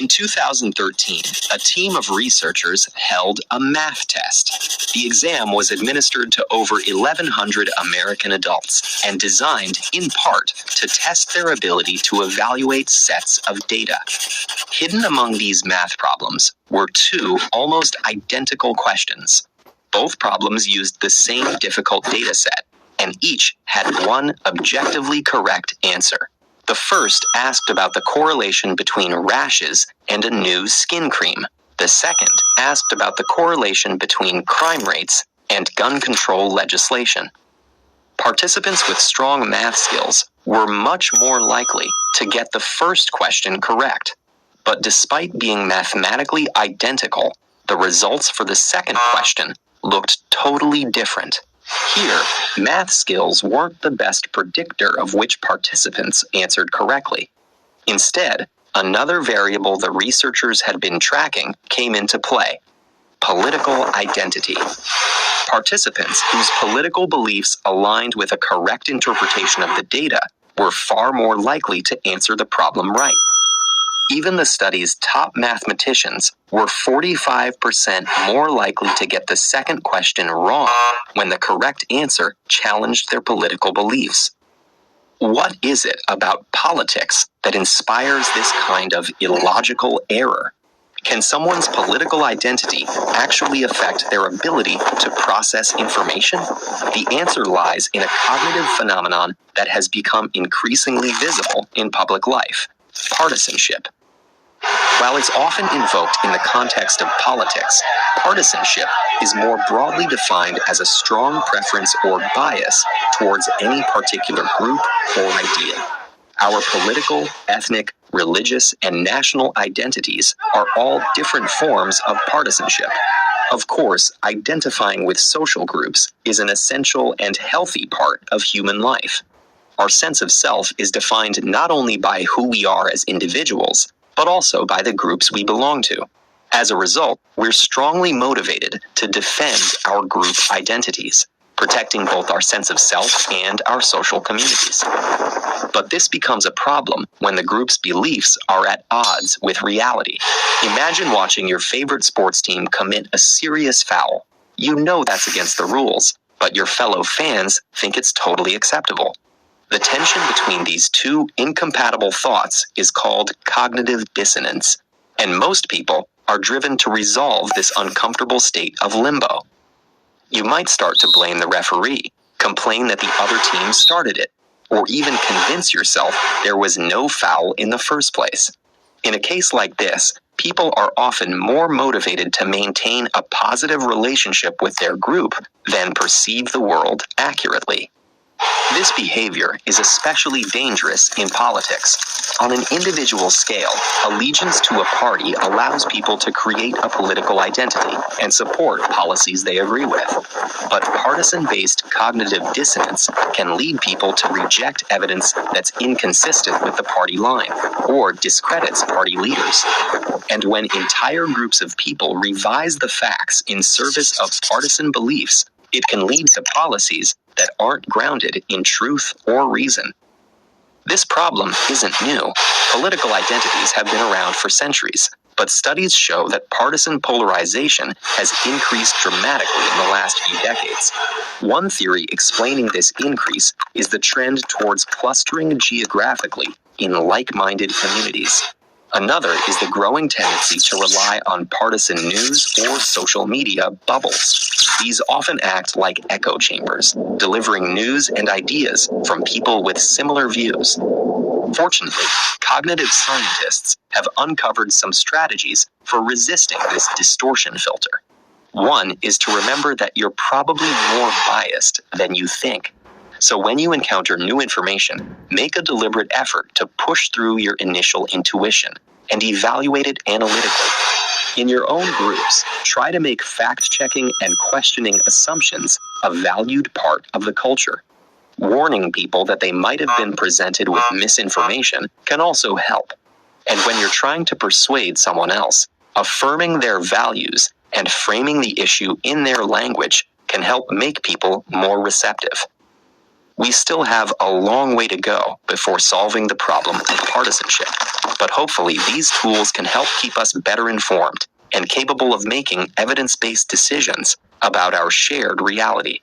In 2013, a team of researchers held a math test. The exam was administered to over 1,100 American adults and designed, in part, to test their ability to evaluate sets of data. Hidden among these math problems were two almost identical questions. Both problems used the same difficult data set, and each had one objectively correct answer. The first asked about the correlation between rashes and a new skin cream. The second asked about the correlation between crime rates and gun control legislation. Participants with strong math skills were much more likely to get the first question correct. But despite being mathematically identical, the results for the second question looked totally different. Here, math skills weren't the best predictor of which participants answered correctly. Instead, another variable the researchers had been tracking came into play: political identity. Participants whose political beliefs aligned with a correct interpretation of the data were far more likely to answer the problem right. Even the study's top mathematicians were 45% more likely to get the second question wrong when the correct answer challenged their political beliefs. What is it about politics that inspires this kind of illogical error? Can someone's political identity actually affect their ability to process information? The answer lies in a cognitive phenomenon that has become increasingly visible in public life: partisanship. While it's often invoked in the context of politics, partisanship is more broadly defined as a strong preference or bias towards any particular group or idea. Our political, ethnic, religious, and national identities are all different forms of partisanship. Of course, identifying with social groups is an essential and healthy part of human life. Our sense of self is defined not only by who we are as individuals, but also by the groups we belong to. As a result, we're strongly motivated to defend our group identities, protecting both our sense of self and our social communities. But this becomes a problem when the group's beliefs are at odds with reality. Imagine watching your favorite sports team commit a serious foul. You know that's against the rules, but your fellow fans think it's totally acceptable. The tension between these two incompatible thoughts is called cognitive dissonance, and most people are driven to resolve this uncomfortable state of limbo. You might start to blame the referee, complain that the other team started it, or even convince yourself there was no foul in the first place. In a case like this, people are often more motivated to maintain a positive relationship with their group than perceive the world accurately. This behavior is especially dangerous in politics. On an individual scale, allegiance to a party allows people to create a political identity and support policies they agree with. But partisan-based cognitive dissonance can lead people to reject evidence that's inconsistent with the party line or discredits party leaders. And when entire groups of people revise the facts in service of partisan beliefs, it can lead to policies that aren't grounded in truth or reason. This problem isn't new. Political identities have been around for centuries, but studies show that partisan polarization has increased dramatically in the last few decades. One theory explaining this increase is the trend towards clustering geographically in like-minded communities. Another is the growing tendency to rely on partisan news or social media bubbles. These often act like echo chambers, delivering news and ideas from people with similar views. Fortunately, cognitive scientists have uncovered some strategies for resisting this distortion filter. One is to remember that you're probably more biased than you think. So when you encounter new information, make a deliberate effort to push through your initial intuition and evaluate it analytically. In your own groups, try to make fact-checking and questioning assumptions a valued part of the culture. Warning people that they might have been presented with misinformation can also help. And when you're trying to persuade someone else, affirming their values and framing the issue in their language can help make people more receptive. We still have a long way to go before solving the problem of partisanship, but hopefully these tools can help keep us better informed and capable of making evidence-based decisions about our shared reality.